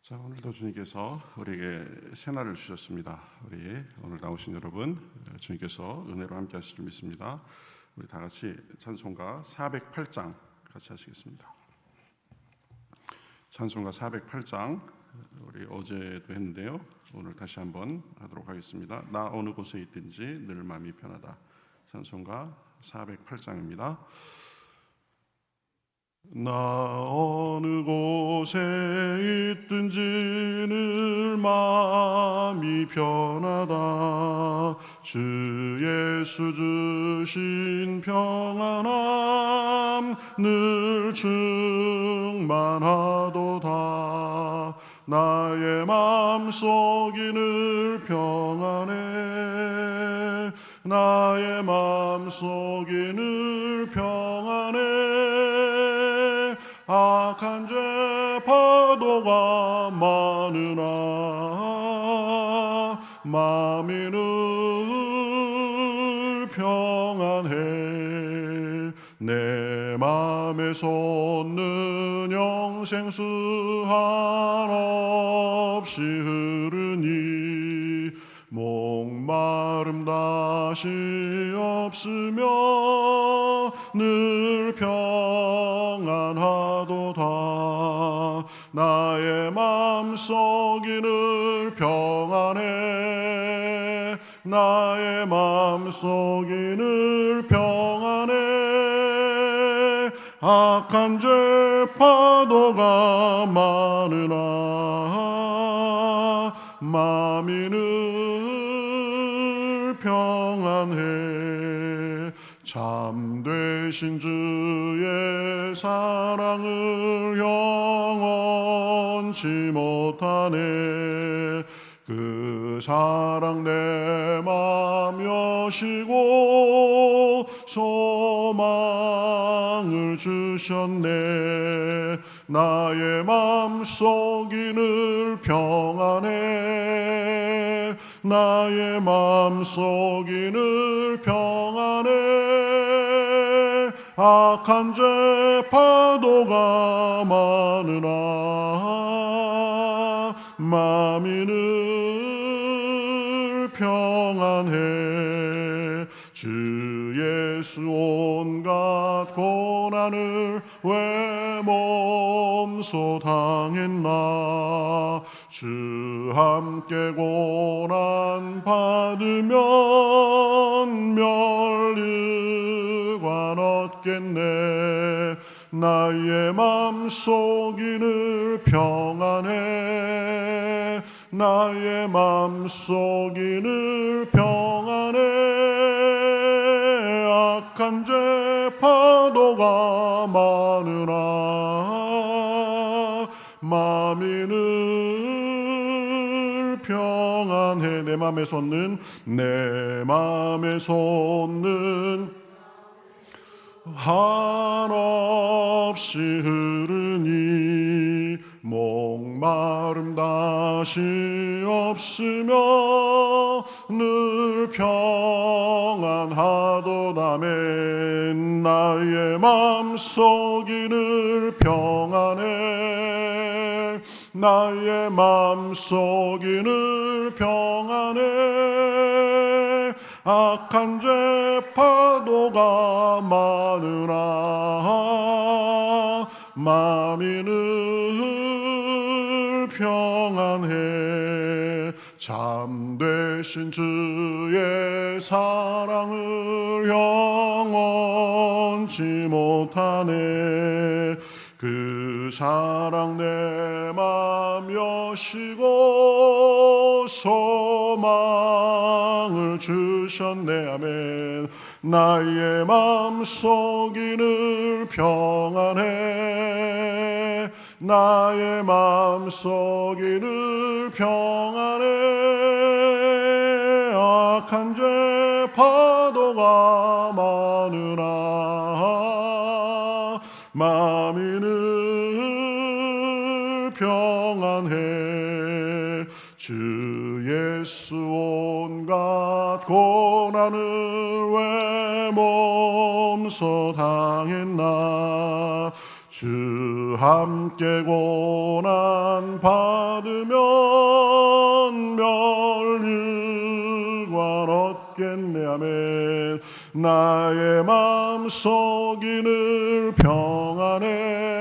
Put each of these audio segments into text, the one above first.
자, 오늘도 주님께서 우리에게 새날을 주셨습니다. 우리 오늘 나오신 여러분, 주님께서 은혜로 함께 하실 줄 믿습니다. 우리 다 같이 찬송가 408장 같이 하시겠습니다. 찬송가 408장 우리 어제도 했는데요. 오늘 다시 한번 하도록 하겠습니다. 나 어느 곳에 있든지 늘 마음이 편하다. 찬송가 408장입니다. 나 어느 곳에 있든지 늘 마음이 편하다. 주 예수 주신 평안함 늘 충만하도다. 나의 마음속이 늘 평안해. 나의 마음속이 늘 평안해. 악한 죄 파도가 많으나 마음이 늘 평안해. 내 마음에 솟는 영생수 한없이 흐르니 목마름 다시 없으며 늘 평안하도다. 나의 마음속이 늘 평안해. 나의 마음속이 늘 평안해. 악한 죄 파도가 많으나 마음이 늘 평안해. 참되신 주의 사랑을 영원치 못하네. 그 사랑 내 맘 여시고 소망을 주셨네. 나의 맘속이 늘 평안해. 나의 맘속이 늘 평안해. 악한 죄 파도가 많으나 마음이 늘 평안해. 주 예수 온갖 고난을 왜 몸소 당했나. 주 함께 고난 받으면 멸류관 얻겠네. 나의 맘속이 늘 평안해. 나의 맘속이 늘 평안해. 악한 죄 파도가 많으나 마음이 늘 평안해. 내 맘에 솟는 한없이 흐르니 목마름 다시 없으며 늘 평안하도다매. 나의 맘속이 늘 평안해. 나의 맘속이 늘 평안해. 악한 죄 파도가 많으나 마음이 늘 평안해. 참되신 주의 사랑을 영원치 못하네. 그 사랑 내 맘 여시고 소망을 주셨네. 아멘. 나의 맘속이 늘 평안해. 나의 맘속이 늘 평안해. 악한 죄 파도가 많으나 마음이 늘 평안해. 주 예수 온갖 고난을 왜 몸소 당했나. 주 함께 고난 받 받으면 멸류관 얻겠네. 아멘. 나의 마음속이 늘 평안해.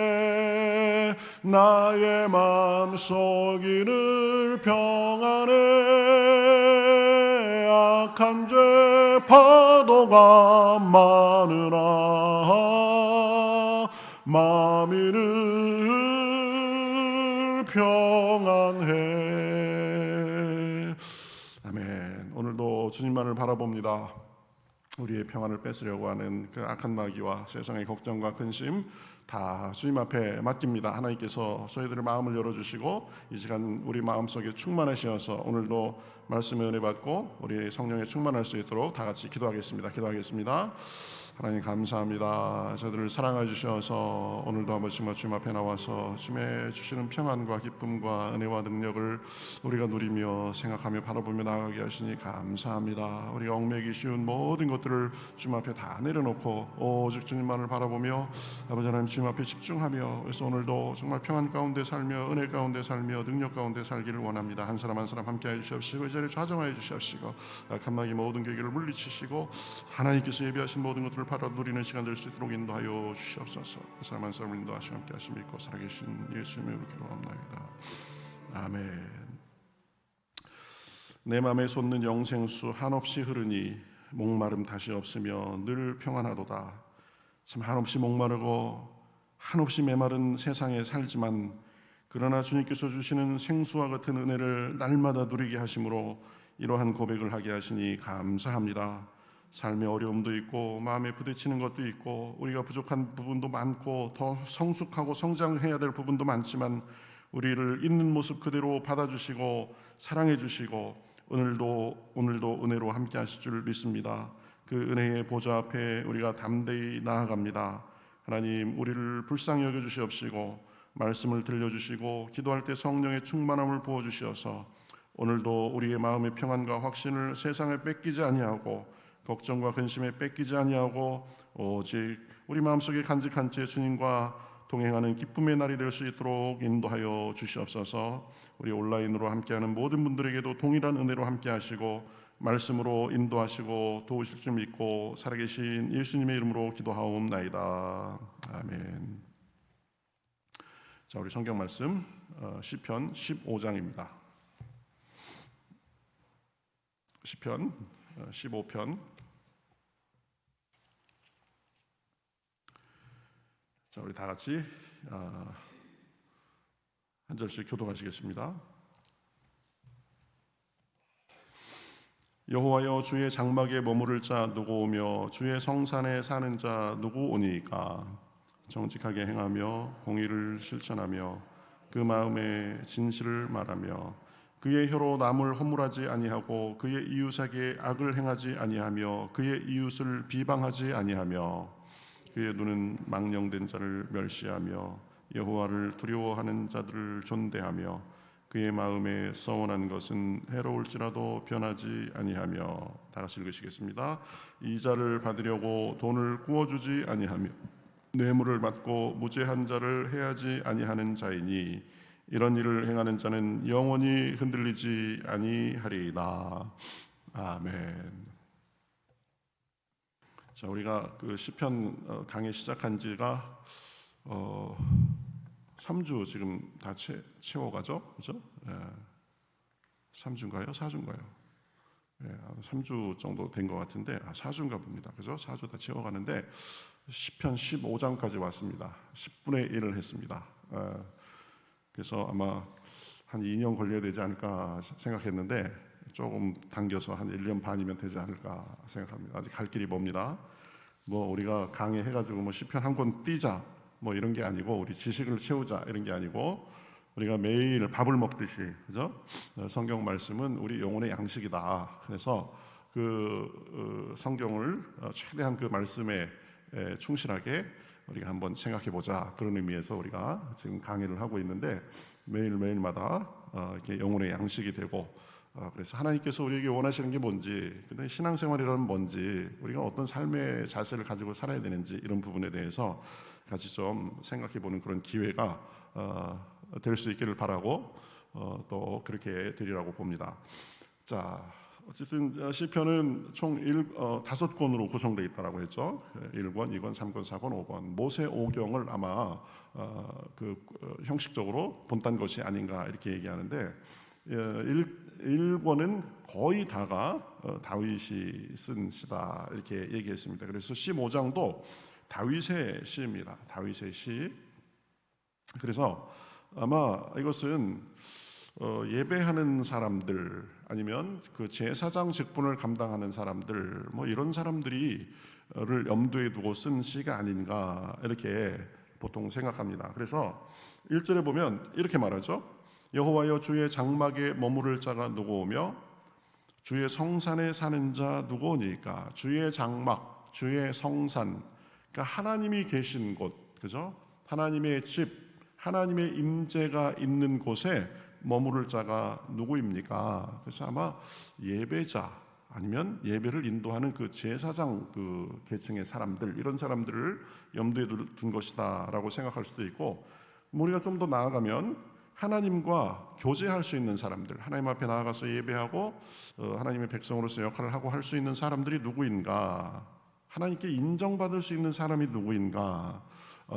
나의 마음속이 늘 평안해. 악한 죄 파도가 많으나 마음이 늘 평안해. 아멘. 오늘도 주님만을 바라봅니다. 우리의 평안을 뺏으려고 하는 그 악한 마귀와 세상의 걱정과 근심 다 주님 앞에 맡깁니다. 하나님께서 저희들의 마음을 열어주시고 이 시간 우리 마음속에 충만하시어서 오늘도 말씀의 은혜 받고 우리 성령에 충만할 수 있도록 다 같이 기도하겠습니다. 하나님 감사합니다. 저희들을 사랑해 주셔서 오늘도 한 번씩 주님 앞에 나와서 주님의 주시는 평안과 기쁨과 은혜와 능력을 우리가 누리며 생각하며 바라보며 나아가게 하시니 감사합니다. 우리가 얽매기 쉬운 모든 것들을 주님 앞에 다 내려놓고 오직 주님만을 바라보며 아버지 하나님 주님 앞에 집중하며 그래서 오늘도 정말 평안 가운데 살며 은혜 가운데 살며 능력 가운데 살기를 원합니다. 한 사람 한 사람 함께하여 주시옵시고 이 자리에 좌정하여 주시옵시고 악한 마귀 모든 계기를 물리치시고 하나님께서 예비하신 모든 것들을 받아 누리는 시간 될 수 있도록 인도하여 주시옵소서. 그 사람 한 사람을 인도하시고 함께 하시며 믿고 살아계신 예수님의 이름으로 기도합나이다. 아멘. 내 맘에 솟는 영생수 한없이 흐르니 목마름 다시 없으며 늘 평안하도다. 참 한없이 목마르고 한없이 메마른 세상에 살지만 그러나 주님께서 주시는 생수와 같은 은혜를 날마다 누리게 하심으로 이러한 고백을 하게 하시니 감사합니다. 삶의 어려움도 있고 마음에 부딪히는 것도 있고 우리가 부족한 부분도 많고 더 성숙하고 성장해야 될 부분도 많지만 우리를 있는 모습 그대로 받아주시고 사랑해 주시고 오늘도 은혜로 함께 하실 줄 믿습니다. 그 은혜의 보좌 앞에 우리가 담대히 나아갑니다. 하나님 우리를 불쌍히 여겨주시옵시고 말씀을 들려주시고 기도할 때 성령의 충만함을 부어주시어서 오늘도 우리의 마음의 평안과 확신을 세상에 뺏기지 아니하고 걱정과 근심에 뺏기지 아니하고 오직 우리 마음속에 간직한 채 주님과 동행하는 기쁨의 날이 될 수 있도록 인도하여 주시옵소서. 우리 온라인으로 함께하는 모든 분들에게도 동일한 은혜로 함께하시고 말씀으로 인도하시고 도우실 줄 믿고 살아계신 예수님의 이름으로 기도하옵나이다. 아멘. 자, 우리 성경 말씀 시편 15장입니다. 시편 15편. 자, 우리 다 같이 한 절씩 교독하시겠습니다. 여호와여 주의 장막에 머무를 자 누구 오며 주의 성산에 사는 자 누구 오니까. 정직하게 행하며 공의를 실천하며 그 마음에 진실을 말하며 그의 혀로 남을 허물하지 아니하고 그의 이웃에게 악을 행하지 아니하며 그의 이웃을 비방하지 아니하며 그의 눈은 망령된 자를 멸시하며 여호와를 두려워하는 자들을 존대하며 그의 마음에 서원한 것은 해로울지라도 변하지 아니하며. 다 같이 읽으시겠습니다. 이자를 받으려고 돈을 구워주지 아니하며 뇌물을 받고 무죄한 자를 해하지 아니하는 자이니 이런 일을 행하는 자는 영원히 흔들리지 아니하리이다. 아멘. 자, 우리가 그 시편 강의 시작한 지가 3주 지금 다 채워가죠, 그죠? 3주인가요, 4주인가요? 3주 정도 된 것 같은데 4주인가 봅니다, 그죠? 4주 다 채워가는데 시편 15장까지 왔습니다. 10분의 1을 했습니다. 그래서 아마 한 2년 걸려야 되지 않을까 생각했는데 조금 당겨서 한 1년 반이면 되지 않을까 생각합니다. 아직 갈 길이 멉니다. 뭐 우리가 강의해가지고 뭐 시편 한 권 띄자 뭐 이런 게 아니고 우리 지식을 채우자 이런 게 아니고 우리가 매일 밥을 먹듯이, 그죠? 성경 말씀은 우리 영혼의 양식이다. 그래서 그 성경을 최대한 그 말씀에 충실하게 우리가 한번 생각해 보자, 그런 의미에서 우리가 지금 강의를 하고 있는데 매일마다 이렇게 영혼의 양식이 되고 그래서 하나님께서 우리에게 원하시는 게 뭔지, 그다음에 신앙생활이라는 뭔지, 우리가 어떤 삶의 자세를 가지고 살아야 되는지 이런 부분에 대해서 같이 좀 생각해 보는 그런 기회가 될 수 있기를 바라고 또 그렇게 드리라고 봅니다. 자, 어쨌든 시편은 총 5권으로 구성되어 있다라고 했죠. 1권, 2권, 3권, 4권, 5권. 모세 오경을 아마 형식적으로 본딴 것이 아닌가 이렇게 얘기하는데 1권은 거의 다가 다윗이 쓴 시다 이렇게 얘기했습니다. 그래서 15장도 다윗의 시입니다. 다윗의 시. 그래서 아마 이것은 예배하는 사람들 아니면 그 제사장 직분을 감당하는 사람들 뭐 이런 사람들이를 염두에 두고 쓴 시가 아닌가 이렇게 보통 생각합니다. 그래서 1절에 보면 이렇게 말하죠. 여호와여 주의 장막에 머무를 자가 누구오며 주의 성산에 사는 자 누구오니까. 주의 장막, 주의 성산, 그러니까 하나님이 계신 곳, 그죠? 하나님의 집, 하나님의 임재가 있는 곳에 머무를 자가 누구입니까? 그래서 아마 예배자 아니면 예배를 인도하는 그 제사장 그 계층의 사람들, 이런 사람들을 염두에 둔 것이다라고 생각할 수도 있고, 우리가 좀 더 나아가면 하나님과 교제할 수 있는 사람들, 하나님 앞에 나아가서 예배하고 하나님의 백성으로서 역할을 하고 할 수 있는 사람들이 누구인가, 하나님께 인정받을 수 있는 사람이 누구인가,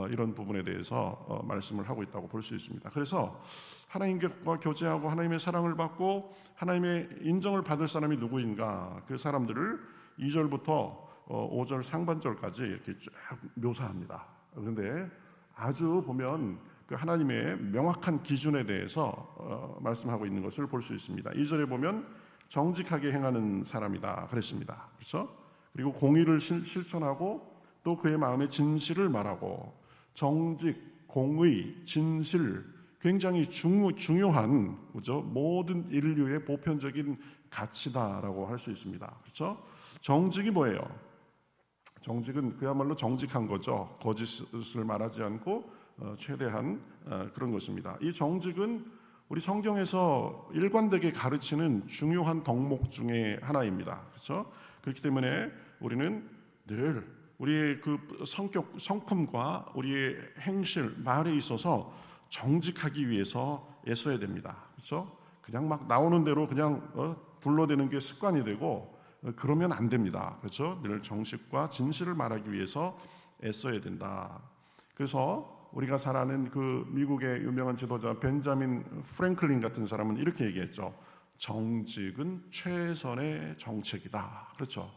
이런 부분에 대해서 말씀을 하고 있다고 볼 수 있습니다. 그래서 하나님과 교제하고 하나님의 사랑을 받고 하나님의 인정을 받을 사람이 누구인가, 그 사람들을 2절부터 5절 상반절까지 이렇게 쭉 묘사합니다. 그런데 아주 보면 그 하나님의 명확한 기준에 대해서 말씀하고 있는 것을 볼 수 있습니다. 2절에 보면 정직하게 행하는 사람이다 그랬습니다. 그렇죠? 그리고 공의를 실천하고 또 그의 마음의 진실을 말하고, 정직, 공의, 진실, 굉장히 중요한, 그렇죠? 모든 인류의 보편적인 가치다라고 할 수 있습니다. 그렇죠? 정직이 뭐예요? 정직은 그야말로 정직한 거죠. 거짓을 말하지 않고 최대한 그런 것입니다. 이 정직은 우리 성경에서 일관되게 가르치는 중요한 덕목 중에 하나입니다. 그렇죠? 그렇기 때문에 우리는 늘 우리의 그 성격, 성품과 우리의 행실, 말에 있어서 정직하기 위해서 애써야 됩니다. 그렇죠? 그냥 막 나오는 대로 그냥 불러대는 게 습관이 되고 그러면 안 됩니다. 그렇죠? 늘 정직과 진실을 말하기 위해서 애써야 된다. 그래서 우리가 잘 아는 그 미국의 유명한 지도자 벤자민 프랭클린 같은 사람은 이렇게 얘기했죠. 정직은 최선의 정책이다. 그렇죠?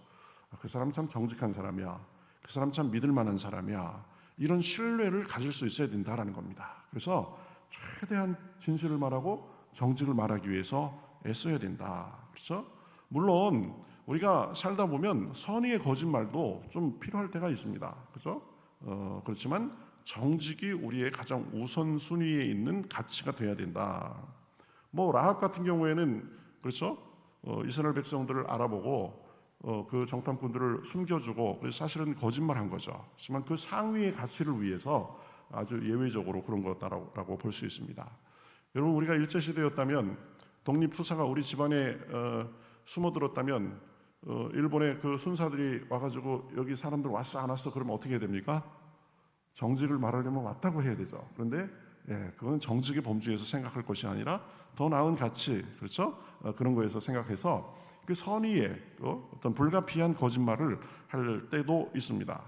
그 사람 참 정직한 사람이야. 그 사람 참 믿을 만한 사람이야. 이런 신뢰를 가질 수 있어야 된다라는 겁니다. 그래서 최대한 진실을 말하고 정직을 말하기 위해서 애써야 된다. 그렇죠? 물론 우리가 살다 보면 선의의 거짓말도 좀 필요할 때가 있습니다. 그렇죠? 그렇지만 정직이 우리의 가장 우선순위에 있는 가치가 돼야 된다. 뭐 라합 같은 경우에는 그렇죠? 이스라엘 백성들을 알아보고 그 정탐꾼들을 숨겨주고, 그래서 사실은 거짓말한 거죠. 하지만 그 상위의 가치를 위해서 아주 예외적으로 그런 거다라고 볼 수 있습니다. 여러분, 우리가 일제 시대였다면, 독립투사가 우리 집안에 숨어들었다면 일본의 그 순사들이 와가지고 여기 사람들 왔어 안 왔어 그러면 어떻게 해야 됩니까? 정직을 말하려면 왔다고 해야 되죠. 그런데 그건 정직의 범주에서 생각할 것이 아니라 더 나은 가치, 그렇죠? 그런 거에서 생각해서 그 선의의 어떤 불가피한 거짓말을 할 때도 있습니다.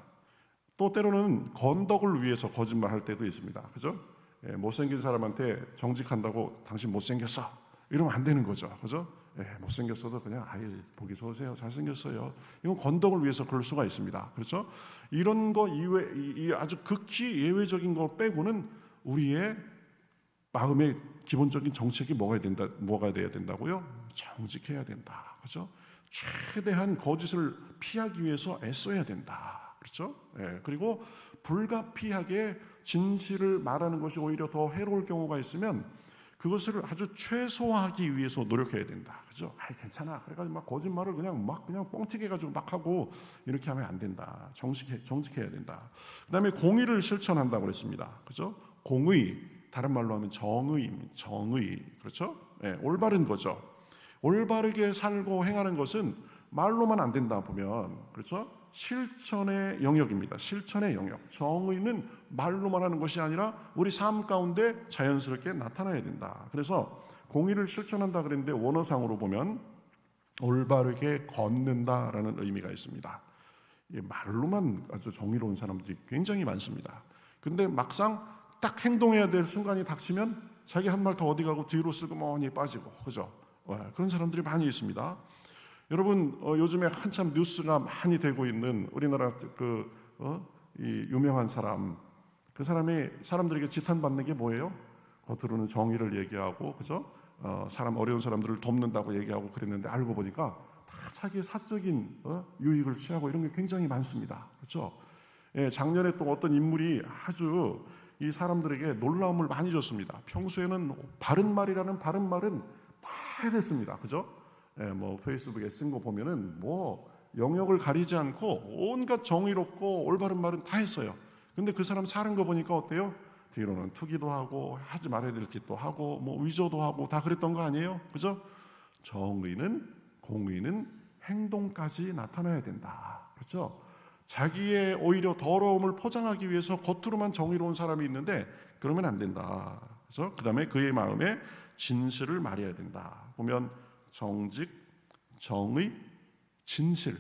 또 때로는 건덕을 위해서 거짓말할 때도 있습니다. 그죠? 못생긴 사람한테 정직한다고 당신 못생겼어 이러면 안 되는 거죠. 그죠? 못생겼어도 그냥 보기 좋으세요, 잘생겼어요. 이건 건덕을 위해서 그럴 수가 있습니다. 그렇죠? 이런 거 이외, 아주 극히 예외적인 거 빼고는 우리의 마음의 기본적인 정책이 뭐가 돼야 된다고요? 정직해야 된다. 그렇죠? 최대한 거짓을 피하기 위해서 애써야 된다. 그렇죠? 그리고 불가피하게 진실을 말하는 것이 오히려 더 해로울 경우가 있으면 그것을 아주 최소화하기 위해서 노력해야 된다. 그죠? 괜찮아. 그래가지고 막 거짓말을 그냥 뻥튀기 해가지고 막 하고 이렇게 하면 안 된다. 정직해야 된다. 그 다음에 공의를 실천한다고 그랬습니다. 그죠? 공의, 다른 말로 하면 정의. 그렇죠? 올바른 거죠. 올바르게 살고 행하는 것은 말로만 안 된다 보면, 그렇죠? 실천의 영역입니다. 실천의 영역. 정의는 말로만 하는 것이 아니라 우리 삶 가운데 자연스럽게 나타나야 된다. 그래서 공의를 실천한다 그랬는데 원어상으로 보면 올바르게 걷는다라는 의미가 있습니다. 말로만 아주 정의로운 사람들이 굉장히 많습니다. 근데 막상 딱 행동해야 될 순간이 닥치면 자기 한 말 더 어디 가고 뒤로 슬그머니 빠지고, 그죠? 그런 사람들이 많이 있습니다. 여러분, 요즘에 한참 뉴스가 많이 되고 있는 우리나라 이 유명한 사람, 그 사람이 사람들에게 지탄받는 게 뭐예요? 겉으로는 정의를 얘기하고, 그죠? 어려운 사람들을 돕는다고 얘기하고 그랬는데 알고 보니까 다 자기의 사적인 유익을 취하고 이런 게 굉장히 많습니다. 그렇죠? 예, 작년에 또 어떤 인물이 아주 이 사람들에게 놀라움을 많이 줬습니다. 평소에는 바른 말이라는 바른 말은 다 해댔습니다. 그죠? 예, 뭐 페이스북에 쓴 거 보면은 뭐 영역을 가리지 않고 온갖 정의롭고 올바른 말은 다 했어요. 근데 그 사람 사는 거 보니까 어때요? 뒤로는 투기도 하고 하지 말아야 될 짓도 하고 뭐 위조도 하고 다 그랬던 거 아니에요? 그죠? 정의는, 공의는 행동까지 나타나야 된다. 그렇죠? 자기의 오히려 더러움을 포장하기 위해서 겉으로만 정의로운 사람이 있는데 그러면 안 된다. 그래서 그다음에 그의 마음에 진실을 말해야 된다. 보면 정직, 정의, 진실.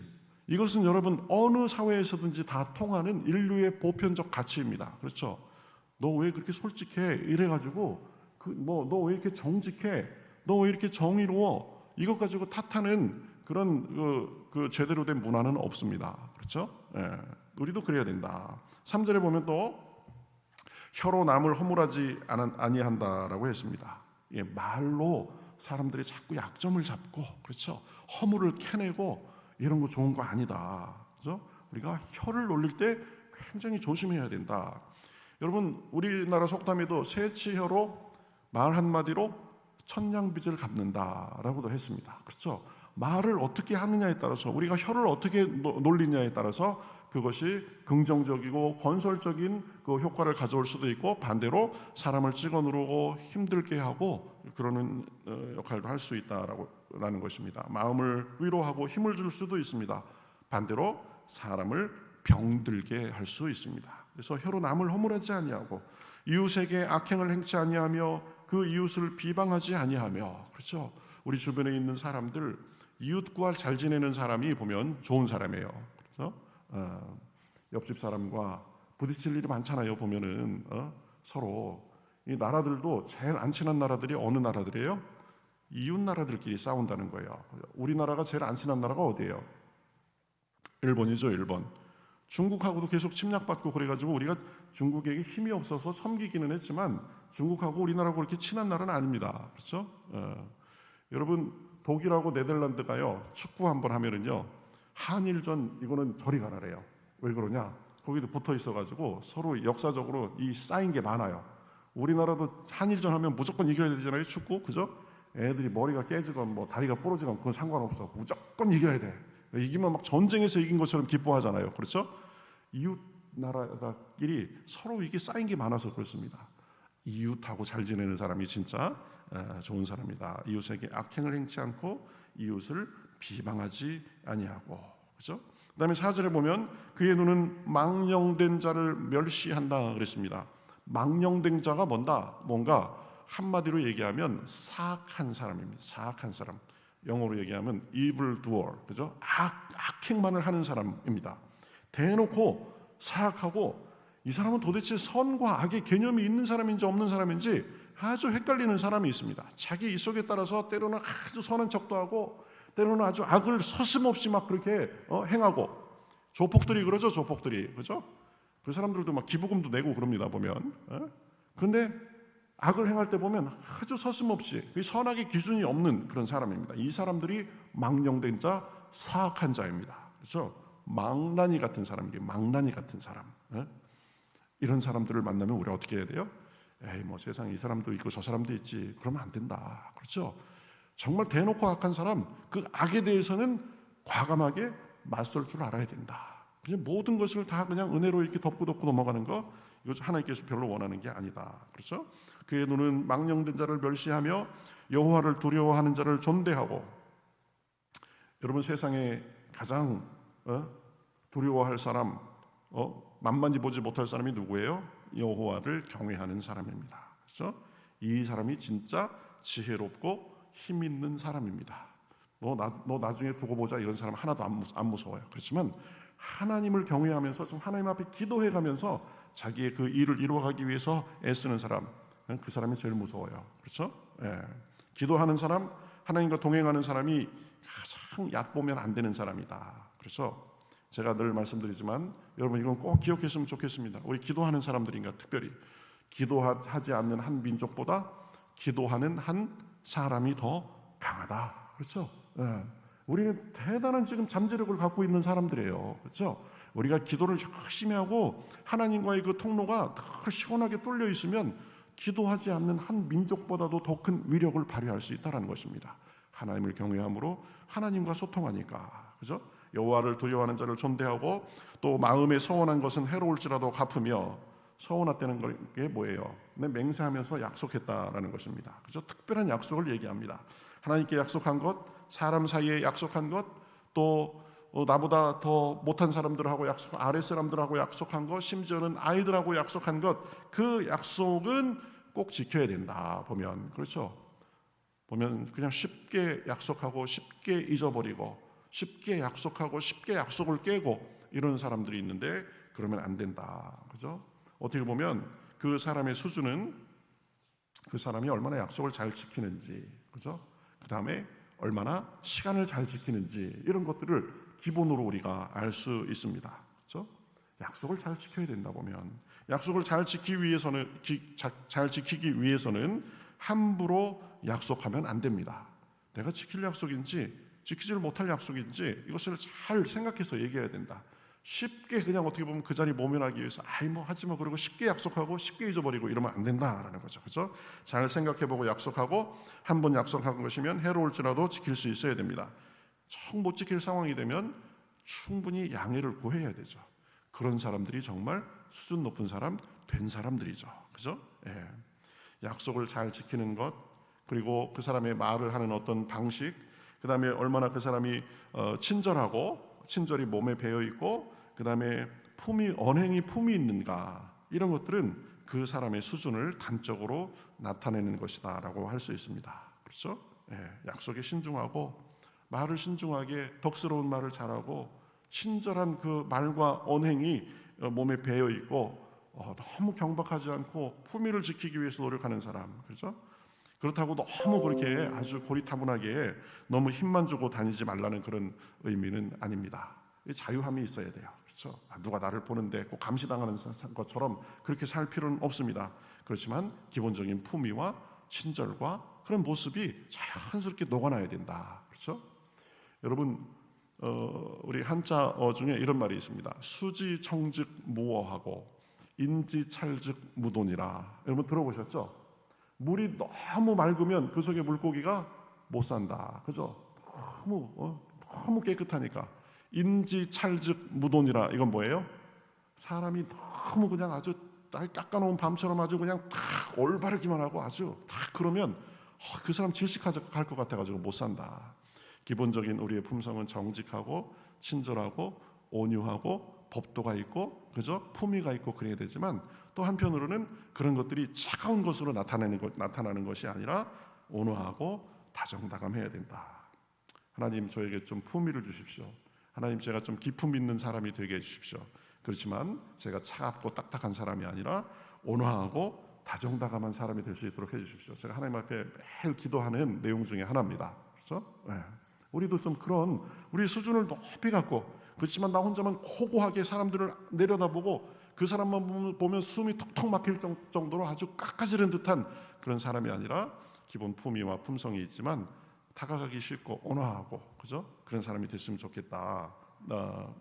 이것은 여러분 어느 사회에서든지 다 통하는 인류의 보편적 가치입니다. 그렇죠? 너 왜 그렇게 솔직해? 이래가지고 너 왜 이렇게 정직해? 너 왜 이렇게 정의로워? 이것 가지고 탓하는 그런 제대로 된 문화는 없습니다. 그렇죠? 예, 우리도 그래야 된다. 3절에 보면 또 혀로 남을 허물하지 아니한다라고 했습니다. 예, 말로 사람들이 자꾸 약점을 잡고, 그렇죠? 허물을 캐내고 이런 거 좋은 거 아니다. 그렇죠? 우리가 혀를 놀릴 때 굉장히 조심해야 된다. 여러분, 우리나라 속담에도 새치혀로 말 한마디로 천냥빚을 갚는다라고도 했습니다. 그렇죠? 말을 어떻게 하느냐에 따라서, 우리가 혀를 어떻게 놀리냐에 따라서 그것이 긍정적이고 건설적인 그 효과를 가져올 수도 있고, 반대로 사람을 찍어 누르고 힘들게 하고 그러는 역할도 할 수 있다라는 것입니다. 마음을 위로하고 힘을 줄 수도 있습니다. 반대로 사람을 병들게 할 수 있습니다. 그래서 혀로 남을 허물하지 아니하고 이웃에게 악행을 행치 아니하며 그 이웃을 비방하지 아니하며. 그렇죠? 우리 주변에 있는 사람들, 이웃과 잘 지내는 사람이 보면 좋은 사람이에요. 그렇죠? 옆집 사람과 부딪힐 일이 많잖아요. 보면은 서로 이 나라들도 제일 안 친한 나라들이 어느 나라들이에요? 이웃 나라들끼리 싸운다는 거예요. 우리나라가 제일 안 친한 나라가 어디예요? 일본이죠. 일본. 중국하고도 계속 침략받고 그래가지고 우리가 중국에게 힘이 없어서 섬기기는 했지만 중국하고 우리나라하고 그렇게 친한 나라는 아닙니다. 그렇죠? 여러분, 독일하고 네덜란드가요 축구 한번 하면은요 한일전 이거는 저리 가라래요. 왜 그러냐? 거기도 붙어 있어가지고 서로 역사적으로 이 쌓인 게 많아요. 우리나라도 한일전 하면 무조건 이겨야 되잖아요. 축구, 그죠? 애들이 머리가 깨지건 뭐 다리가 부러지건 그건 상관없어. 무조건 이겨야 돼. 이기면 막 전쟁에서 이긴 것처럼 기뻐하잖아요. 그렇죠? 이웃 나라끼리 서로 이게 쌓인 게 많아서 그렇습니다. 이웃하고 잘 지내는 사람이 진짜 좋은 사람이다. 이웃에게 악행을 행치 않고 이웃을 비방하지 아니하고. 그렇죠? 그다음에 4절에 보면 그의 눈은 망령된 자를 멸시한다 그랬습니다. 망령된 자가 뭔가 한마디로 얘기하면 사악한 사람입니다. 사악한 사람. 영어로 얘기하면 evil doer, 그죠? 악행만을 하는 사람입니다. 대놓고 사악하고, 이 사람은 도대체 선과 악의 개념이 있는 사람인지 없는 사람인지 아주 헷갈리는 사람이 있습니다. 자기 이속에 따라서 때로는 아주 선한 척도 하고, 때로는 아주 악을 서슴없이 막 그렇게 행하고, 조폭들이 그러죠, 조폭들이, 그죠? 그 사람들도 막 기부금도 내고 그럽니다, 보면. 그런데 악을 행할 때 보면 아주 서슴없이 선악의 기준이 없는 그런 사람입니다. 이 사람들이 망령된 자, 사악한 자입니다. 그렇죠? 망나니 같은 사람이에요. 망나니 같은 사람. 이런 사람들을 만나면 우리가 어떻게 해야 돼요? 에이, 뭐 세상에 이 사람도 있고 저 사람도 있지. 그러면 안 된다. 그렇죠? 정말 대놓고 악한 사람, 그 악에 대해서는 과감하게 맞설 줄 알아야 된다. 그냥 모든 것을 다 그냥 은혜로 이렇게 덮고 넘어가는 거, 이것 하나님께서 별로 원하는 게 아니다. 그렇죠? 그의 눈은 망령된 자를 멸시하며 여호와를 두려워하는 자를 존대하고. 여러분, 세상에 가장 두려워할 사람, 만만히 보지 못할 사람이 누구예요? 여호와를 경외하는 사람입니다. 그렇죠? 이 사람이 진짜 지혜롭고 힘 있는 사람입니다. 너 나중에 두고 보자 이런 사람 하나도 안 무서워요. 그렇지만 하나님을 경외하면서 좀 하나님 앞에 기도해가면서 자기의 그 일을 이루어가기 위해서 애쓰는 사람, 그 사람이 제일 무서워요. 그렇죠? 예. 기도하는 사람, 하나님과 동행하는 사람이 가장 얕보면 안 되는 사람이다. 그래서 제가 늘 말씀드리지만 여러분 이건 꼭 기억했으면 좋겠습니다. 우리 기도하는 사람들인가 특별히 기도하지 않는 한 민족보다 기도하는 한 사람이 더 강하다. 그렇죠? 예. 우리는 대단한 지금 잠재력을 갖고 있는 사람들이에요. 그렇죠? 우리가 기도를 열심히 하고 하나님과의 그 통로가 더 시원하게 뚫려 있으면 기도하지 않는 한 민족보다도 더 큰 위력을 발휘할 수 있다는 것입니다. 하나님을 경외함으로 하나님과 소통하니까. 그죠? 여호와를 두려워하는 자를 존대하고 또 마음에 서원한 것은 해로울지라도 갚으며 서원했다는 게 뭐예요? 맹세하면서 약속했다라는 것입니다. 그죠? 특별한 약속을 얘기합니다. 하나님께 약속한 것, 사람 사이에 약속한 것, 또 나보다 더 못한 사람들하고 아래 사람들하고 약속한 것, 심지어는 아이들하고 약속한 것, 그 약속은 꼭 지켜야 된다. 보면 그렇죠. 보면 그냥 쉽게 약속하고 쉽게 잊어버리고 쉽게 약속하고 쉽게 약속을 깨고 이런 사람들이 있는데 그러면 안 된다. 그죠? 어떻게 보면 그 사람의 수준은 그 사람이 얼마나 약속을 잘 지키는지, 그죠? 그 다음에 얼마나 시간을 잘 지키는지 이런 것들을 기본으로 우리가 알 수 있습니다. 그렇죠? 약속을 잘 지켜야 된다 보면 약속을 잘 지키기 위해서는 함부로 약속하면 안 됩니다. 내가 지킬 약속인지 지키지를 못할 약속인지 이것을 잘 생각해서 얘기해야 된다. 쉽게 그냥 어떻게 보면 그 자리 모면하기 위해서 하지 마 그러고 쉽게 약속하고 쉽게 잊어버리고 이러면 안 된다라는 거죠. 그렇죠? 잘 생각해보고 약속하고 한 번 약속한 것이면 해로울지라도 지킬 수 있어야 됩니다. 정 못 지킬 상황이 되면 충분히 양해를 구해야 되죠. 그런 사람들이 정말 수준 높은 사람, 된 사람들이죠. 그죠? 예. 약속을 잘 지키는 것, 그리고 그 사람의 말을 하는 어떤 방식, 그 다음에 얼마나 그 사람이 친절하고 친절이 몸에 배어 있고 그 다음에 언행이 품이 있는가 이런 것들은 그 사람의 수준을 단적으로 나타내는 것이다 라고 할 수 있습니다. 그렇죠? 예, 약속에 신중하고 말을 신중하게 덕스러운 말을 잘하고 친절한 그 말과 언행이 몸에 배어 있고 너무 경박하지 않고 품위를 지키기 위해서 노력하는 사람. 그렇죠? 그렇다고 너무 그렇게 아주 고리타분하게 너무 힘만 주고 다니지 말라는 그런 의미는 아닙니다. 자유함이 있어야 돼요. 그렇죠? 누가 나를 보는데 꼭 감시당하는 것처럼 그렇게 살 필요는 없습니다. 그렇지만 기본적인 품위와 친절과 그런 모습이 자연스럽게 녹아나야 된다. 그렇죠? 여러분, 우리 한자어 중에 이런 말이 있습니다. 수지청즉 무어하고 인지찰즉 무돈이라. 여러분 들어보셨죠? 물이 너무 맑으면 그 속에 물고기가 못 산다. 그죠? 너무 깨끗하니까. 인지찰즉 무돈이라. 이건 뭐예요? 사람이 너무 그냥 아주 깎아놓은 밤처럼 아주 그냥 다 올바르기만 하고 아주 다 그러면 그 사람 질식할 것 같아가지고 못 산다. 기본적인 우리의 품성은 정직하고 친절하고 온유하고 법도가 있고 그죠? 품위가 있고 그래야 되지만 또 한편으로는 그런 것들이 차가운 것으로 나타나는 것이 아니라 온화하고 다정다감해야 된다. 하나님 저에게 좀 품위를 주십시오. 하나님 제가 좀 기품 있는 사람이 되게 해주십시오. 그렇지만 제가 차갑고 딱딱한 사람이 아니라 온화하고 다정다감한 사람이 될 수 있도록 해주십시오. 제가 하나님 앞에 매일 기도하는 내용 중에 하나입니다. 그렇죠? 네. 우리도 좀 그런 우리 수준을 높이 갖고 그렇지만 나 혼자만 고고하게 사람들을 내려다보고 그 사람만 보면 숨이 턱턱 막힐 정도로 아주 깎아지른 듯한 그런 사람이 아니라 기본 품위와 품성이 있지만 다가가기 쉽고 온화하고 그죠? 그런 사람이 됐으면 좋겠다.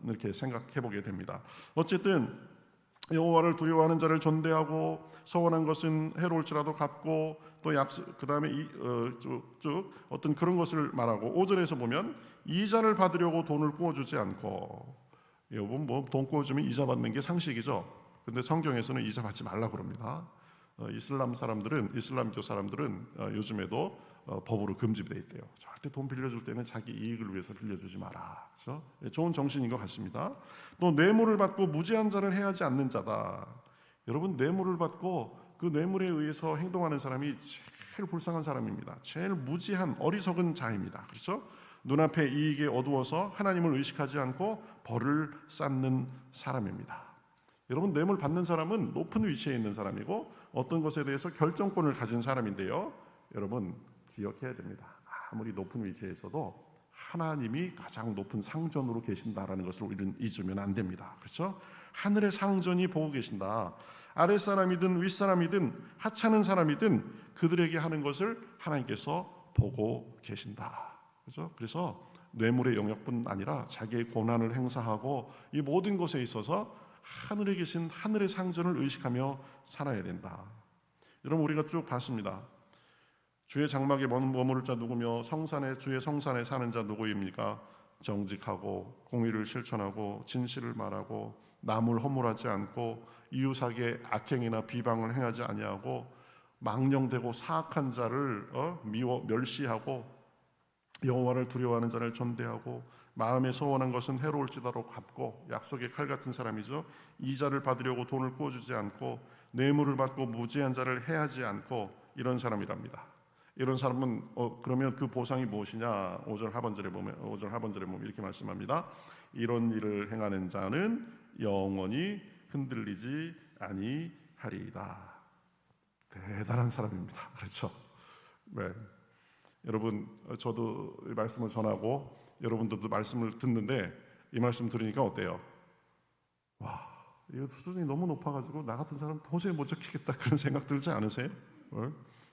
이렇게 생각해 보게 됩니다. 어쨌든 여호와를 두려워하는 자를 존대하고 서원한 것은 해로울지라도 갚고 또 약속 그다음에 쭉 어떤 그런 것을 말하고 5절에서 보면 이자를 받으려고 돈을 구워주지 않고 여러분 돈 구워주면 이자 받는 게 상식이죠. 근데 성경에서는 이자 받지 말라 그럽니다. 이슬람교 사람들은 요즘에도 법으로 금지되어 있대요. 절대 돈 빌려줄 때는 자기 이익을 위해서 빌려주지 마라. 그렇죠? 좋은 정신인 것 같습니다. 또 뇌물을 받고 무제한 자를 해하지 않는 자다. 여러분, 뇌물을 받고 그 뇌물에 의해서 행동하는 사람이 제일 불쌍한 사람입니다. 제일 무지한 어리석은 자입니다. 그렇죠? 눈앞의 이익에 어두워서 하나님을 의식하지 않고 벌을 쌓는 사람입니다. 여러분, 뇌물 받는 사람은 높은 위치에 있는 사람이고 어떤 것에 대해서 결정권을 가진 사람인데요. 여러분, 기억해야 됩니다. 아무리 높은 위치에 있어도 하나님이 가장 높은 상전으로 계신다라는 것을 우리는 잊으면 안 됩니다. 그렇죠? 하늘의 상전이 보고 계신다. 아랫사람이든 윗사람이든 하찮은 사람이든 그들에게 하는 것을 하나님께서 보고 계신다. 그렇죠? 그래서 뇌물의 영역뿐 아니라 자기의 권한을 행사하고 이 모든 것에 있어서 하늘에 계신 하늘의 상전을 의식하며 살아야 된다. 여러분, 우리가 쭉 봤습니다. 주의 장막에 머무를 자 누구며 주의 성산에 사는 자 누구입니까? 정직하고 공의를 실천하고 진실을 말하고 남을 허물하지 않고 이웃에게 악행이나 비방을 행하지 아니하고 망령되고 사악한 자를 멸시하고 여호와를 두려워하는 자를 존대하고 마음에 소원한 것은 해로울지라도 갚고 약속의 칼 같은 사람이죠. 이자를 받으려고 돈을 꾸어주지 않고 뇌물을 받고 무지한 자를 해하지 않고 이런 사람이랍니다. 이런 사람은 그러면 그 보상이 무엇이냐? 5절 하반절에 보면 이렇게 말씀합니다. 이런 일을 행하는 자는 영원히 흔들리지 아니하리이다. 대단한 사람입니다. 그렇죠? 네. 여러분, 저도 말씀을 전하고 여러분들도 말씀을 듣는데 이 말씀 들으니까 어때요? 와, 이거 수준이 너무 높아가지고 나 같은 사람 도저히 못 지키겠다 그런 생각 들지 않으세요?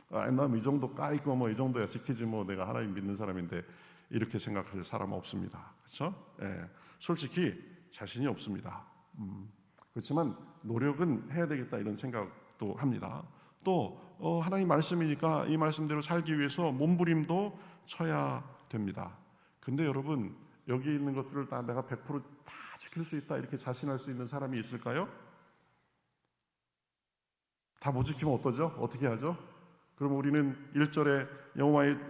난 이 정도 까이고 뭐 이 정도야 지키지 뭐 내가 하나님 믿는 사람인데 이렇게 생각하실 사람은 없습니다. 그렇죠? 예, 솔직히 자신이 없습니다. 그렇지만 노력은 해야 되겠다 이런 생각도 합니다. 또 하나님 말씀이니까 이 말씀대로 살기 위해서 몸부림도 쳐야 됩니다. 근데 여러분, 여기 있는 것들을 다 내가 100%다 지킬 수 있다 이렇게 자신할 수 있는 사람이 있을까요? 다 못 지키면 어떠죠? 어떻게 하죠? 그럼 우리는 1절에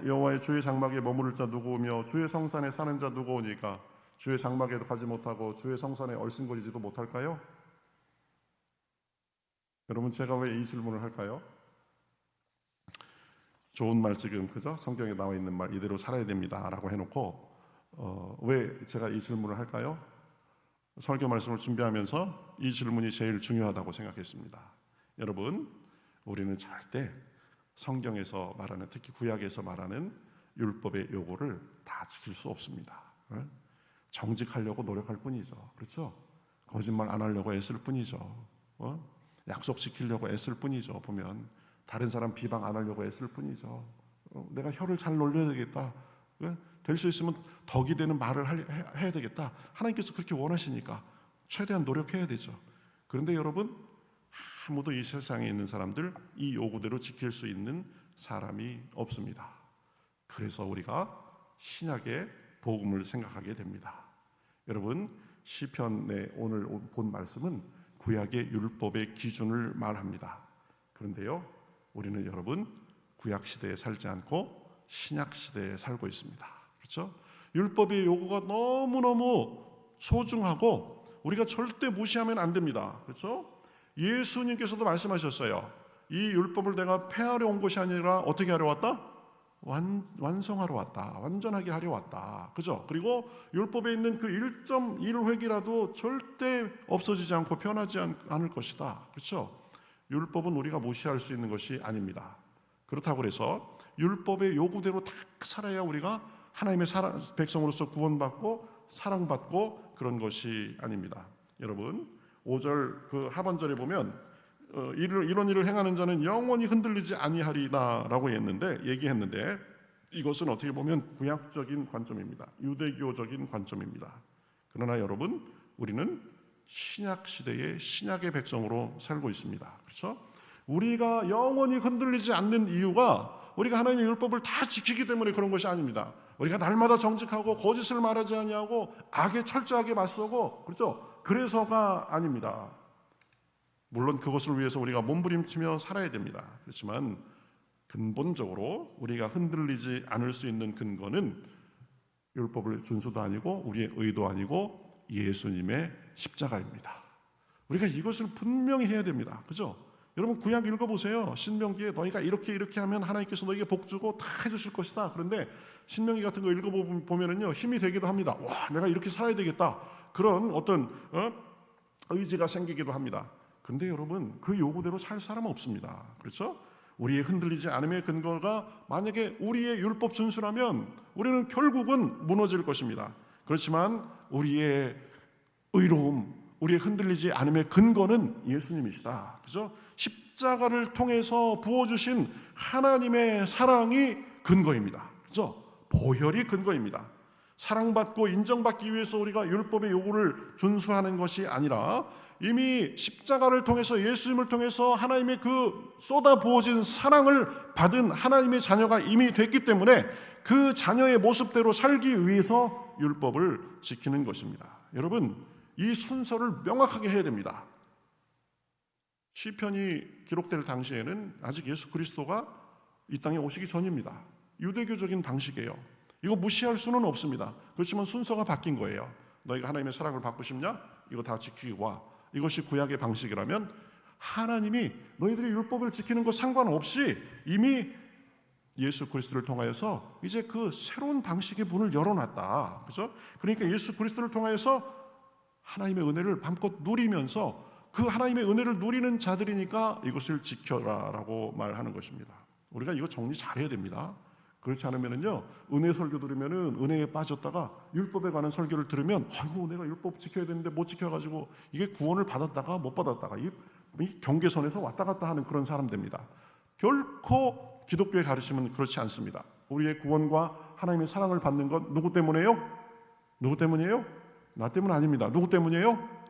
여호와의 주의 장막에 머무를 자 누구오며 주의 성산에 사는 자 누구오니까 주의 장막에도 가지 못하고 주의 성산에 얼씬거리지도 못할까요? 여러분, 제가 왜 이 질문을 할까요? 좋은 말 지금 그죠? 성경에 나와 있는 말 이대로 살아야 됩니다라고 해놓고 왜 제가 이 질문을 할까요? 설교 말씀을 준비하면서 이 질문이 제일 중요하다고 생각했습니다. 여러분, 우리는 절대 성경에서 말하는, 특히 구약에서 말하는 율법의 요구를 다 지킬 수 없습니다. 정직하려고 노력할 뿐이죠. 그렇죠? 거짓말 안 하려고 애쓸 뿐이죠. 약속 지키려고 애쓸 뿐이죠. 보면 다른 사람 비방 안 하려고 애쓸 뿐이죠. 내가 혀를 잘 놀려야 되겠다. 될 수 있으면 덕이 되는 말을 해야 되겠다. 하나님께서 그렇게 원하시니까 최대한 노력해야 되죠. 그런데 여러분, 아무도 이 세상에 있는 사람들 이 요구대로 지킬 수 있는 사람이 없습니다. 그래서 우리가 신약의 복음을 생각하게 됩니다. 여러분, 시편의 오늘 본 말씀은 구약의 율법의 기준을 말합니다. 그런데요, 우리는 여러분 구약 시대에 살지 않고 신약 시대에 살고 있습니다. 그렇죠? 율법의 요구가 너무너무 소중하고 우리가 절대 무시하면 안 됩니다. 그렇죠? 예수님께서도 말씀하셨어요. 이 율법을 내가 폐하려 온 것이 아니라 어떻게 하려 왔다? 완성하러 왔다. 완전하게 하려 왔다. 그죠? 그리고 율법에 있는 그 1.1획이라도 절대 없어지지 않고 변하지 않을 것이다. 그렇죠? 율법은 우리가 무시할 수 있는 것이 아닙니다. 그렇다고 해서 율법의 요구대로 딱 살아야 우리가 하나님의 백성으로서 구원받고 사랑받고 그런 것이 아닙니다. 여러분, 5절 그 하반절에 보면 이런 일을 행하는 자는 영원히 흔들리지 아니하리다라고 얘기했는데 이것은 어떻게 보면 구약적인 관점입니다. 유대교적인 관점입니다. 그러나 여러분, 우리는 신약 시대의 신약의 백성으로 살고 있습니다. 그렇죠? 우리가 영원히 흔들리지 않는 이유가 우리가 하나님의 율법을 다 지키기 때문에 그런 것이 아닙니다. 우리가 날마다 정직하고 거짓을 말하지 아니하고 악에 철저하게 맞서고 그렇죠? 그래서가 아닙니다. 물론 그것을 위해서 우리가 몸부림치며 살아야 됩니다. 그렇지만 근본적으로 우리가 흔들리지 않을 수 있는 근거는 율법을 준수도 아니고 우리의 의도 아니고 예수님의 십자가입니다. 우리가 이것을 분명히 해야 됩니다. 그죠? 여러분 구약 읽어보세요. 신명기에 너희가 이렇게 하면 하나님께서 너희에게 복 주고 다 해주실 것이다. 그런데 신명기 같은 거 읽어보면은요 힘이 되기도 합니다. 와, 내가 이렇게 살아야 되겠다. 그런 어떤 의지가 생기기도 합니다. 근데 여러분 그 요구대로 살 사람은 없습니다. 그렇죠? 우리의 흔들리지 않음의 근거가 만약에 우리의 율법 준수라면 우리는 결국은 무너질 것입니다. 그렇지만 우리의 의로움, 우리의 흔들리지 않음의 근거는 예수님이시다. 그죠? 십자가를 통해서 부어주신 하나님의 사랑이 근거입니다. 그죠? 보혈이 근거입니다. 사랑받고 인정받기 위해서 우리가 율법의 요구를 준수하는 것이 아니라 이미 십자가를 통해서 예수님을 통해서 하나님의 그 쏟아 부어진 사랑을 받은 하나님의 자녀가 이미 됐기 때문에 그 자녀의 모습대로 살기 위해서 율법을 지키는 것입니다. 여러분 이 순서를 명확하게 해야 됩니다. 시편이 기록될 당시에는 아직 예수 그리스도가 이 땅에 오시기 전입니다. 유대교적인 방식이에요. 이거 무시할 수는 없습니다. 그렇지만 순서가 바뀐 거예요. 너희가 하나님의 사랑을 받고 싶냐? 이거 다 지키고 와. 이것이 구약의 방식이라면 하나님이 너희들이 율법을 지키는 것 상관없이 이미 예수 그리스도를 통하여서 이제 그 새로운 방식의 문을 열어놨다. 그죠? 그러니까 예수 그리스도를 통하여서 하나님의 은혜를 맘껏 누리면서 그 하나님의 은혜를 누리는 자들이니까 이것을 지켜라라고 말하는 것입니다. 우리가 이거 정리 잘해야 됩니다. 그렇지 않으면은요 은혜 설교 들으면은 은혜에 빠졌다가 율법에 관한 설교를 들으면 아이고 내가 율법 지켜야 되는데 못 지켜가지고 이게 구원을 받았다가 못 받았다가 이 경계선에서 왔다 갔다 하는 그런 사람 됩니다. 결코 기독교의 가르침은 그렇지 않습니다. 우리의 구원과 하나님의 사랑을 받는 건 누구 때문이에요? 누구 때문이에요? 나 때문 아닙니다. 누구 때문이에요?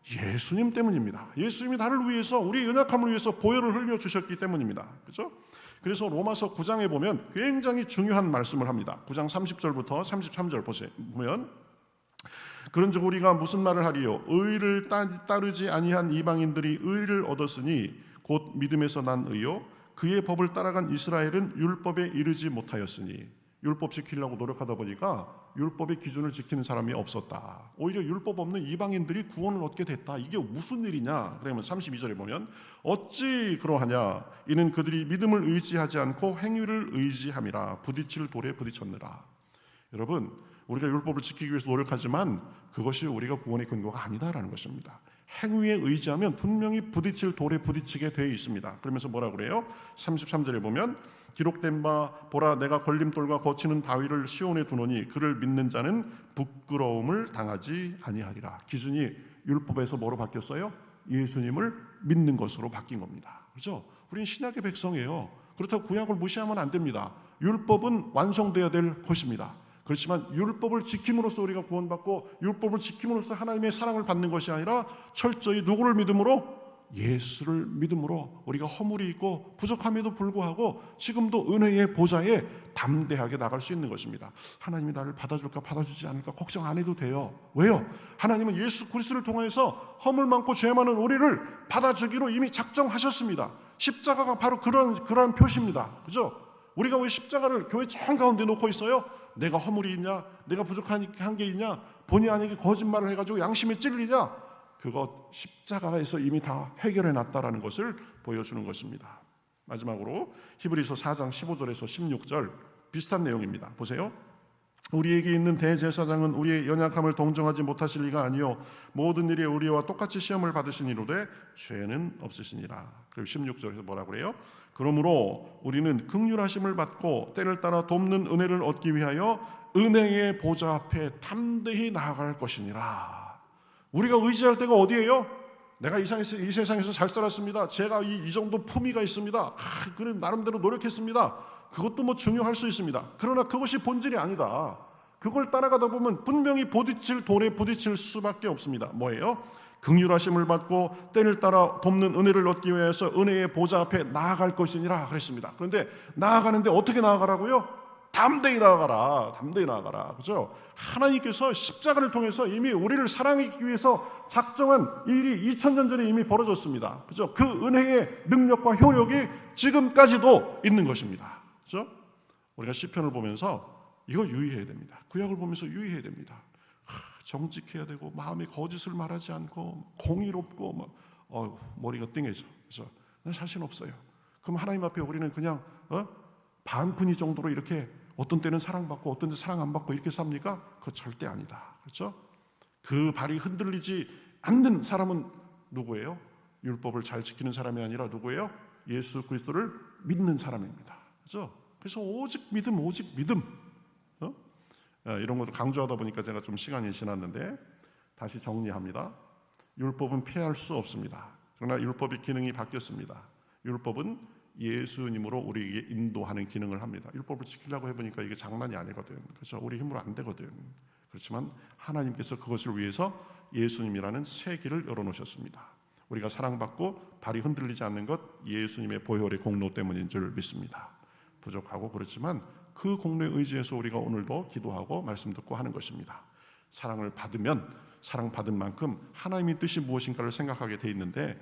예수님 때문입니다. 예수님이 나를 위해서 우리의 연약함을 위해서 보혈을 흘려 주셨기 때문입니다. 그렇죠? 그래서 로마서 9장에 보면 굉장히 중요한 말씀을 합니다. 9장 30절부터 33절 보면 그런즉 우리가 무슨 말을 하리요? 의를 따르지 아니한 이방인들이 의를 얻었으니 곧 믿음에서 난 의요 그의 법을 따라간 이스라엘은 율법에 이르지 못하였으니 율법 지키려고 노력하다 보니까 율법의 기준을 지키는 사람이 없었다. 오히려 율법 없는 이방인들이 구원을 얻게 됐다. 이게 무슨 일이냐? 그러면 32절에 보면 어찌 그러하냐? 이는 그들이 믿음을 의지하지 않고 행위를 의지함이라 부딪힐 돌에 부딪혔느라. 여러분 우리가 율법을 지키기 위해서 노력하지만 그것이 우리가 구원의 근거가 아니다라는 것입니다. 행위에 의지하면 분명히 부딪힐 돌에 부딪히게 되어 있습니다. 그러면서 뭐라 그래요? 33절에 보면 기록된 바 보라 내가 걸림돌과 거치는 바위를 시온에 두노니 그를 믿는 자는 부끄러움을 당하지 아니하리라. 기준이 율법에서 뭐로 바뀌었어요? 예수님을 믿는 것으로 바뀐 겁니다. 그렇죠? 우리는 신약의 백성이에요. 그렇다고 구약을 무시하면 안 됩니다. 율법은 완성되어야 될 것입니다. 그렇지만 율법을 지킴으로써 우리가 구원받고 율법을 지킴으로써 하나님의 사랑을 받는 것이 아니라 철저히 누구를 믿음으로? 예수를 믿음으로 우리가 허물이 있고 부족함에도 불구하고 지금도 은혜의 보좌에 담대하게 나갈 수 있는 것입니다. 하나님이 나를 받아줄까 받아주지 않을까 걱정 안 해도 돼요. 왜요? 하나님은 예수 그리스도를 통해서 허물 많고 죄 많은 우리를 받아주기로 이미 작정하셨습니다. 십자가가 바로 그러한 표시입니다. 그죠? 우리가 왜 십자가를 교회 정 가운데 놓고 있어요? 내가 허물이 있냐? 내가 부족한 게 있냐? 본의 아니게 거짓말을 해가지고 양심에 찔리냐? 그것 십자가에서 이미 다 해결해 놨다라는 것을 보여주는 것입니다. 마지막으로 히브리서 4장 15절에서 16절 비슷한 내용입니다. 보세요. 우리에게 있는 대제사장은 우리의 연약함을 동정하지 못하실 리가 아니요 모든 일에 우리와 똑같이 시험을 받으시니로되 죄는 없으시니라. 그리고 16절에서 뭐라고 그래요? 그러므로 우리는 긍휼하심을 받고 때를 따라 돕는 은혜를 얻기 위하여 은혜의 보좌 앞에 담대히 나아갈 것이니라. 우리가 의지할 때가 어디예요? 내가 이 세상에서 잘 살았습니다. 제가 이 정도 품위가 있습니다. 그는 나름대로 노력했습니다. 그것도 뭐 중요할 수 있습니다. 그러나 그것이 본질이 아니다. 그걸 따라가다 보면 분명히 부딪힐 돌에 부딪힐 수밖에 없습니다. 뭐예요? 긍휼하심을 받고 때를 따라 돕는 은혜를 얻기 위해서 은혜의 보좌 앞에 나아갈 것이니라 그랬습니다. 그런데 나아가는데 어떻게 나아가라고요? 담대히 나아가라, 담대히 나아가라. 그죠? 하나님께서 십자가를 통해서 이미 우리를 사랑하기 위해서 작정한 일이 2000년 전에 이미 벌어졌습니다. 그죠? 그 은혜의 능력과 효력이 지금까지도 있는 것입니다. 그죠? 우리가 시편을 보면서 이거 유의해야 됩니다. 구약을 보면서 유의해야 됩니다. 정직해야 되고 마음에 거짓을 말하지 않고 공의롭고 머리가 띵해져. 그래서 난 자신 없어요. 그럼 하나님 앞에 우리는 그냥 반푼이 정도로 이렇게 어떤 때는 사랑받고 어떤 때 사랑 안 받고 이렇게 삽니까? 그거 절대 아니다. 그렇죠? 그 발이 흔들리지 않는 사람은 누구예요? 율법을 잘 지키는 사람이 아니라 누구예요? 예수 그리스도를 믿는 사람입니다. 그렇죠? 그래서 오직 믿음, 오직 믿음. 이런 것도 강조하다 보니까 제가 좀 시간이 지났는데 다시 정리합니다. 율법은 피할 수 없습니다. 그러나 율법의 기능이 바뀌었습니다. 율법은 예수님으로 우리에게 인도하는 기능을 합니다. 율법을 지키려고 해보니까 이게 장난이 아니거든. 그래서 우리 힘으로 안 되거든. 그렇지만 하나님께서 그것을 위해서 예수님이라는 새 길을 열어놓으셨습니다. 우리가 사랑받고 발이 흔들리지 않는 것 예수님의 보혈의 공로 때문인 줄 믿습니다. 부족하고 그렇지만 그 공로에 의지해서 우리가 오늘도 기도하고 말씀 듣고 하는 것입니다. 사랑을 받으면 사랑받은 만큼 하나님의 뜻이 무엇인가를 생각하게 돼 있는데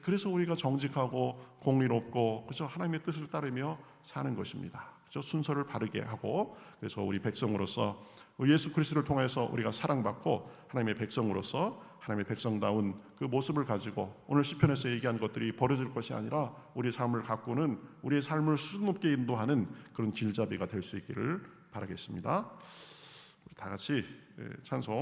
그래서 우리가 정직하고 공의롭고 그죠? 하나님의 뜻을 따르며 사는 것입니다. 그죠? 순서를 바르게 하고 그래서 우리 백성으로서 예수 그리스도를 통해서 우리가 사랑받고 하나님의 백성으로서 하나님의 백성다운 그 모습을 가지고 오늘 시편에서 얘기한 것들이 버려질 것이 아니라 우리의 삶을 가꾸는 우리의 삶을 수준 높게 인도하는 그런 길잡이가 될 수 있기를 바라겠습니다. 우리 다 같이 찬송